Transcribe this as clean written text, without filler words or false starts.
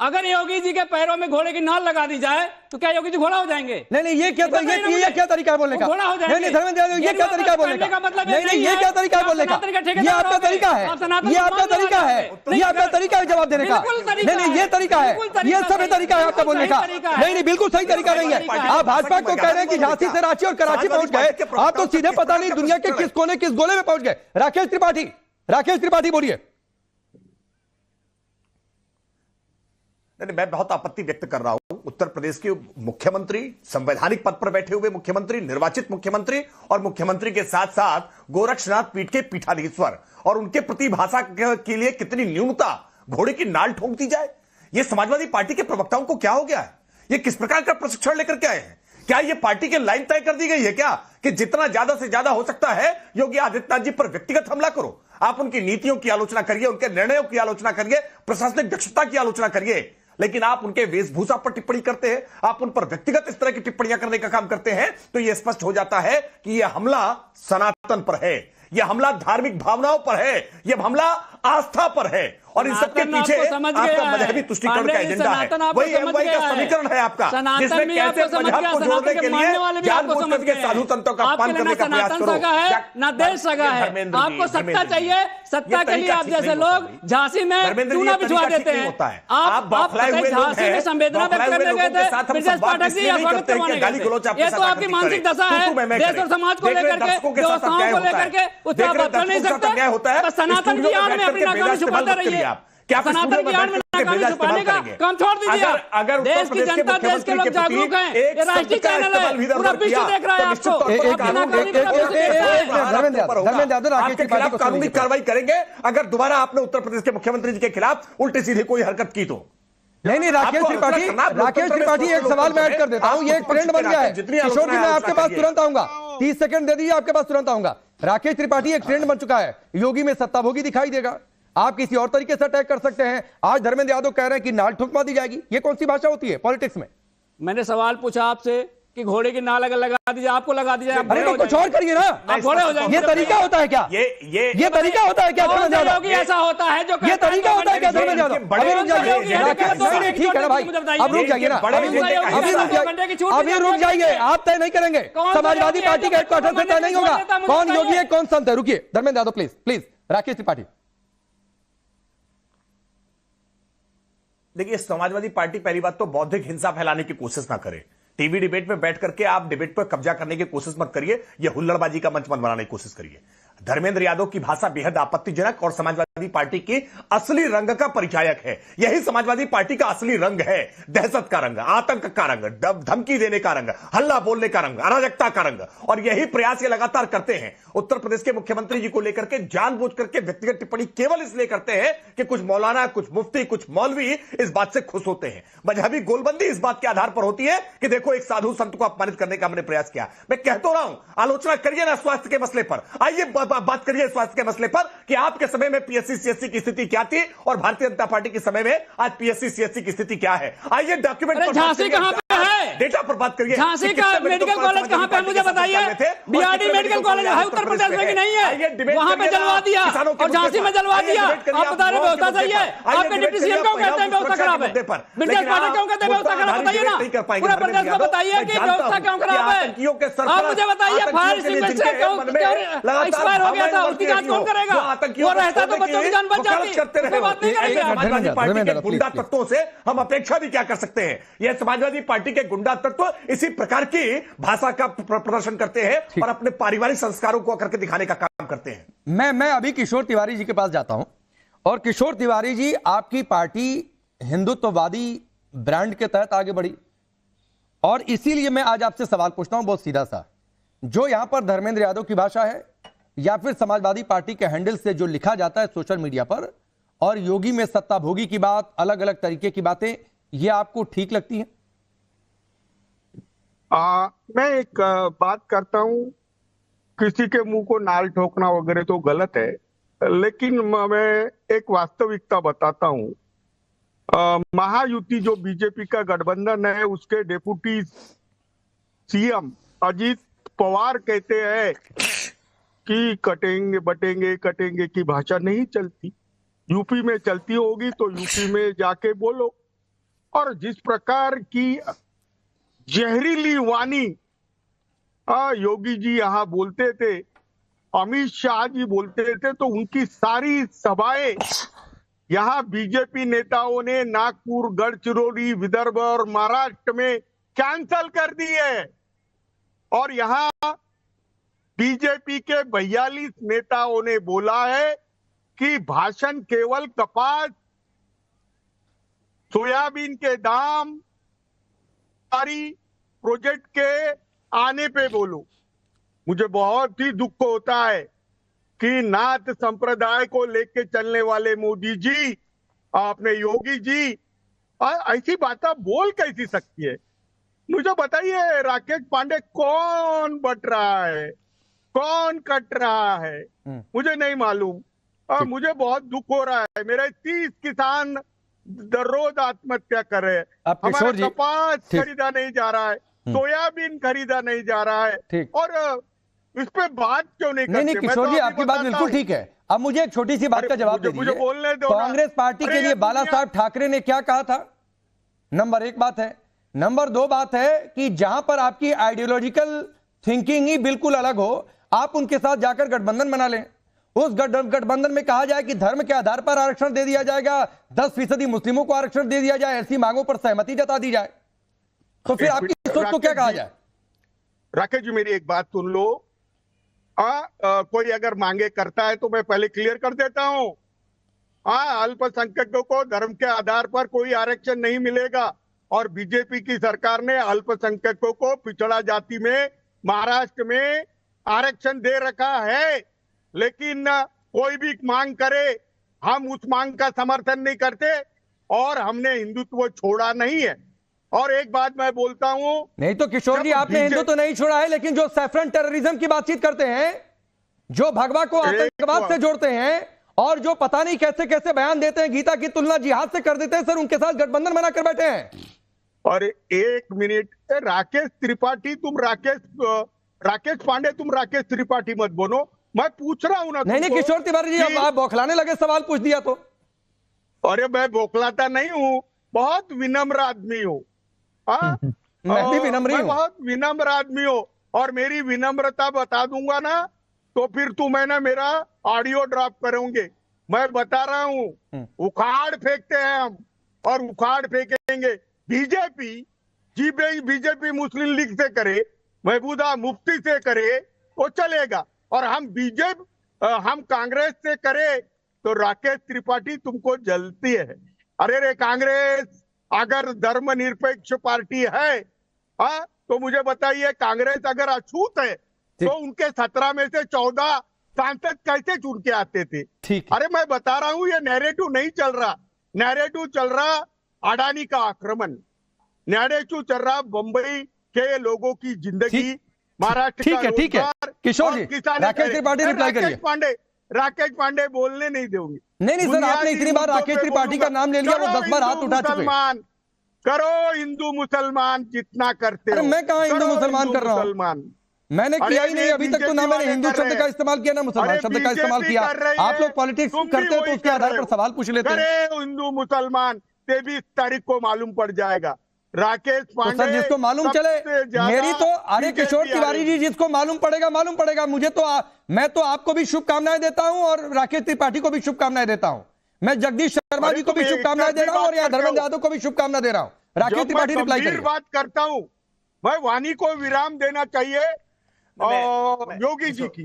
अगर योगी जी के पैरों में घोड़े की नाल लगा दी जाए तो क्या योगी जी घोड़ा हो जाएंगे? नहीं, ये क्या तरीका है बोलने का? घोड़ा हो जाएंगे। नहीं, धर्मेंद्र यादव, ये क्या तरीका है बोलने का? नहीं, ये क्या तरीका है बोलने का? ये आपका तरीका है, ये आपका तरीका है, ये आपका तरीका है जवाब देने का। नहीं, ये तरीका है, ये सब तरीका है आपका बोलने का। नहीं, बिल्कुल सही तरीका नहीं है। आप भाजपा को कह रहे हैं कि झांसी से रांची और कराची पहुंच गए, आप तो सीधे पता नहीं दुनिया के किस कोने किस गोले में पहुंच गए। राकेश त्रिपाठी बोलिए। मैं बहुत आपत्ति व्यक्त कर रहा हूं। उत्तर प्रदेश के मुख्यमंत्री, संवैधानिक पद पर बैठे हुए मुख्यमंत्री, निर्वाचित मुख्यमंत्री और मुख्यमंत्री के साथ साथ गोरक्षनाथ पीठ के पीठाधीश्वर, और उनके प्रति भाषा के लिए कितनी न्यूनता, घोड़े की नाल ठोक दी जाए। यह समाजवादी पार्टी के प्रवक्ताओं को क्या हो गया है? ये किस प्रकार का प्रशिक्षण लेकर के आए हैं? क्या ये पार्टी की लाइन तय कर दी गई है क्या कि जितना ज्यादा से ज्यादा हो सकता है योगी आदित्यनाथ जी पर व्यक्तिगत हमला करो? आप उनकी नीतियों की आलोचना करिए, उनके निर्णयों की आलोचना करिए, प्रशासनिक दक्षता की आलोचना करिए, लेकिन आप उनके वेशभूषा पर टिप्पणी करते हैं, आप उन पर व्यक्तिगत इस तरह की टिप्पणियां करने का काम करते हैं, तो यह स्पष्ट हो जाता है कि यह हमला सनातन पर है, यह हमला धार्मिक भावनाओं पर है, यह हमला आस्था पर है, और इन सबके पीछे आपका मजहबी तुष्टीकरण का एजेंडा है। वही एमवाई का समीकरण है आपका, जिसमें कहते मजहब को जोड़ने के लिए जानबूझ करके साधु संतों का अपमान करने का प्रयास करो। ना देश सगा है, आपको सत्ता चाहिए, सत्ता के लिए आप जैसे लोग झांसी में चूना बिछवा देते हैं। आप झांसी में संवेदना व्यक्त करने गए थे, ब्रजेश पाठक जी स्वागत करवाने गए थे। ये तो आपकी मानसिक दशा है, देश और समाज को लेकर के, व्यवस्थाओं को लेकर के, उससे आप बदल नहीं सकते। सनातन की आड़ में अपनी नाकामी छुपाते रहिए। क्या सनातन की आड़ में नाकामी छुपाने का काम छोड़ दीजिए। अगर देश की जनता, देश के लोग जागरूक हैं, ये राष्ट्रीय चैनल है, पूरा विश्व देख रहा है आपको। आपके खिलाफ कानूनी कार्रवाई करेंगे अगर दोबारा आपने उत्तर प्रदेश के मुख्यमंत्री जी के खिलाफ उल्टी सीधी कोई हरकत की तो। नहीं, राकेश त्रिपाठी एक सवाल मैं ऐड कर देता हूं, ये एक ट्रेंड बन गया है। किशोर जी, मैं आपके पास तुरंत आऊंगा, 30 सेकंड दे दीजिए, आपके पास तुरंत आऊंगा। राकेश त्रिपाठी एक ट्रेंड बन चुका है, योगी में सत्ताभोगी दिखाई देगा, आप किसी और तरीके से अटैक कर सकते हैं। आज धर्मेंद्र यादव कह रहे हैं कि नाल ठुकवा दी जाएगी, ये कौन सी भाषा होती है पॉलिटिक्स में? मैंने सवाल पूछा आपसे कि घोड़े की नाल अगर लगा दीजिए, आपको लगा दी जाए, अरे तो कुछ और करिए ना, आप घोड़े हो जाएंगे। ये तरीका होता है क्या? ये तरीका होता है क्या धर्मेंद्र यादव? ऐसा होता है जो ये तरीका होता है क्या धर्मेंद्र यादव? अभी रुक जाइए, ठीक है ना भाई, अब रुक जाइए ना, अभी रुक जाइए, आप तय नहीं करेंगे, समाजवादी पार्टी के हेडक्वार्टर से तय नहीं होगा कौन योगी है कौन संत है। रुकिए धर्मेंद्र यादव, प्लीज। राकेश त्रिपाठी, देखिए, समाजवादी पार्टी पहली बात तो बौद्धिक हिंसा फैलाने की कोशिश ना करे। टीवी डिबेट में बैठ करके आप डिबेट पर कब्जा करने की कोशिश मत करिए, यह हुल्लड़बाजी का मंच मत बनाने की कोशिश करिए। धर्मेंद्र यादव की भाषा बेहद आपत्तिजनक और समाजवादी पार्टी की असली रंग का परिचायक है। यही समाजवादी पार्टी का असली रंग है, दहशत का रंग, आतंक का रंग, धमकी देने का रंग, हल्ला बोलने का रंग, अराजकता का रंग, और यही प्रयास ये लगातार करते हैं। उत्तर प्रदेश के मुख्यमंत्री जी को लेकर के जानबूझ करके व्यक्तिगत टिप्पणी केवल इसलिए करते हैं कि कुछ मौलाना, कुछ मुफ्ती, कुछ मौलवी इस बात से खुश होते हैं। मजहबी गोलबंदी इस बात के आधार पर होती है कि देखो एक साधु संत को अपमानित करने का हमने प्रयास किया। मैं कह तो रहा हूं, आलोचना करिए ना स्वास्थ्य के मसले पर, आइए बात करिए स्वास्थ्य के मसले पर कि आपके समय में पीएससी सीएससी की स्थिति क्या थी और भारतीय जनता पार्टी के समय में आज पीएससी सीएससी की स्थिति क्या है। आइए डॉक्यूमेंट पर झांसी कहां पे है, डेटा पर बात करिए। झांसी का मेडिकल कॉलेज कहां पे है मुझे बताइए। बीआरडी मेडिकल कॉलेज है उत्तर प्रदेश में कि नहीं है? वहां पे जलवा दिया और झांसी में जलवा दिया। आप बता रहे व्यवस्था सही है? आपके डिप्टी सीएम क्यों कहते हैं व्यवस्था खराब है? ब्रजेश पाठक क्यों कहते हैं व्यवस्था खराब? बताइए ना, पूरे प्रदेश को बताइए कि व्यवस्था क्यों खराब है। आप मुझे बताइए, फायर एक्सटिंग्विशर क्यों एक्सपायर हो गया था, उसकी जांच कौन करेगा? वो रहता तो बच्चों की जान बच जाती, कोई बात नहीं करेगा। समाजवादी पार्टी के गुंडा तत्वों से हम अपेक्षा भी क्या कर सकते हैं? यह समाजवादी पार्टी के गुंडा तत्व इसी प्रकार की भाषा का प्रदर्शन करते हैं और अपने पारिवारिक संस्कारों को करके दिखाने का काम करते हैं। मैं अभी किशोर तिवारी जी के पास जाता हूं, और किशोर तिवारी जी, आपकी पार्टी हिंदुत्ववादी ब्रांड के तहत आगे बढ़ी, और इसीलिए मैं आज आपसे सवाल पूछता हूं बहुत सीधा सा, जो यहां पर धर्मेंद्र यादव की भाषा है या फिर समाजवादी पार्टी के हैंडल से जो लिखा जाता है सोशल मीडिया पर, और योगी में सत्ता भोगी की बात, अलग अलग तरीके की बातें, ये आपको ठीक लगती है? मैं एक बात करता हूं, किसी के मुंह को नाल ठोकना वगैरह तो गलत है, लेकिन मैं एक वास्तविकता बताता हूं। महायुति जो बीजेपी का गठबंधन है, उसके डेप्यूटी सीएम अजीत पवार कहते हैं कि कटेंगे बटेंगे कटेंगे की भाषा नहीं चलती, यूपी में चलती होगी तो यूपी में जाके बोलो। और जिस प्रकार की जहरीली वाणी योगी जी यहाँ बोलते थे, अमित शाह जी बोलते थे, तो उनकी सारी सभाएं यहाँ बीजेपी नेताओं ने नागपुर, गढ़चिरौली, विदर्भ और महाराष्ट्र में कैंसल कर दी है। और यहाँ बीजेपी के 42 नेताओं ने बोला है कि भाषण केवल कपास, सोयाबीन के दाम, सारी प्रोजेक्ट के आने पे बोलो। मुझे बहुत ही दुख होता है कि नाथ संप्रदाय को लेके चलने वाले मोदी जी, आपने योगी जी ऐसी बातें बोल कैसी सकती है? मुझे बताइए, राकेश पांडे कौन बट रहा है, कौन कट रहा है, मुझे नहीं मालूम। मुझे बहुत दुख हो रहा है। मेरे 30 किसान दररोज आत्महत्या कर रहे हैं। हमारा कपास खरीदा नहीं जा रहा है, सोयाबीन खरीदा नहीं जा रहा है, और इस पे बात क्यों नहीं करते? नहीं किशोर जी, आपकी बात बिल्कुल ठीक है। अब मुझे एक छोटी सी बात का जवाब दे दीजिए। बोलने दो। कांग्रेस पार्टी के लिए बाला साहब ठाकरे ने क्या कहा था? नंबर 1 बात है। नंबर 2 बात है कि जहां पर आपकी आइडियोलॉजिकल थिंकिंग ही बिल्कुल अलग हो, आप उनके साथ जाकर गठबंधन बना लें। उस गठबंधन में कहा जाए कि धर्म के आधार पर आरक्षण दे दिया जाएगा, 10% मुस्लिमों को आरक्षण दे दिया जाए, ऐसी मांगों पर सहमति जता दी जाए, तो फिर आपकी सोच को क्या कहा जाए? राकेश जी, मेरी एक बात सुन लो। कोई अगर मांगे करता है तो मैं पहले क्लियर कर देता हूं। अल्पसंख्यकों को धर्म के आधार पर कोई आरक्षण नहीं मिलेगा, और बीजेपी की सरकार ने अल्पसंख्यकों को पिछड़ा जाति में महाराष्ट्र में आरक्षण दे रखा है। लेकिन कोई भी मांग करे, हम उस मांग का समर्थन नहीं करते, और हमने हिंदुत्व छोड़ा नहीं है। और एक बात मैं बोलता हूं, नहीं तो किशोर जी, आपने हिंदू तो नहीं छोड़ा है, लेकिन जो सैफरन टेररिज्म की बातचीत करते हैं, जो भगवा को आतंकवाद से जोड़ते हैं, और जो पता नहीं कैसे कैसे बयान देते हैं, गीता की तुलना जिहाद से कर देते हैं, सर उनके साथ गठबंधन बनाकर बैठे हैं। और एक मिनट, राकेश त्रिपाठी तुम राकेश पांडे तुम राकेश त्रिपाठी मत बोलो, मैं पूछ रहा हूं ना। नहीं किशोर तिवारी जी, अब आप बौखलाने लगे, सवाल पूछ दिया तो। अरे मैं बौखलाता नहीं हूं, बहुत विनम्र आदमी हूं। मैं भी विनम्र हूं, बहुत विनम्र आदमी हूं, और मेरी विनम्रता बता दूंगा ना तो फिर तुम है ना मेरा ऑडियो ड्रॉप करोगे। मैं बता रहा हूं, उखाड़ फेंकते हैं हम, और उखाड़ फेंकेंगे। बीजेपी मुस्लिम लीग से करे, महबूबा मुफ्ती से करे तो चलेगा, और हम कांग्रेस से करे तो राकेश त्रिपाठी तुमको जलती है। अरे रे, कांग्रेस अगर धर्मनिरपेक्ष पार्टी है, तो मुझे बताइए, कांग्रेस अगर अछूत है तो उनके 17 में से 14 सांसद कैसे चुन के आते थे? अरे मैं बता रहा हूं, ये नैरेटिव नहीं चल रहा। नैरेटिव चल रहा अडानी का आक्रमण, नैरेटिव चल रहा बंबई के लोगों की जिंदगी, महाराष्ट्र का रोजगार, किशोर जी, राकेश त्रिपाठी रिप्लाई करिए। राकेश पांडे बोलने नहीं दोगे। नहीं सर, आपने इतनी बार राकेश त्रिपाठी का नाम ले लिया, वो 10 बार हाथ उठा चुके। करो हिंदू मुसलमान जितना करते हो। मैं कहां हिंदू मुसलमान कर रहा हूं? मैंने किया ही नहीं अभी तक, तो ना मैंने हिंदू शब्द का इस्तेमाल किया, ना मुसलमान शब्द का इस्तेमाल किया। आप लोग पॉलिटिक्स करते हो तो उसके आधार पर सवाल पूछ लेते हैं। हिंदू मुसलमान 23 तारीख को मालूम पड़ जाएगा। राकेश पांडे, तो सर जिसको मालूम चले, मेरी तो, अरे किशोर तिवारी जी, जिसको मालूम पड़ेगा। मुझे तो मैं तो आपको भी शुभकामनाएं देता हूं, और राकेश त्रिपाठी को भी शुभकामनाएं देता हूं। मैं जगदीश शर्मा जी को भी शुभकामनाएं दे रहा हूं, और यहाँ धर्मेंद्र यादव को भी शुभकामनाएं दे रहा हूं। राकेश त्रिपाठी रिप्लाई करिए। बात करता हूं, मैं वाणी को विराम देना चाहिए योगी जी की।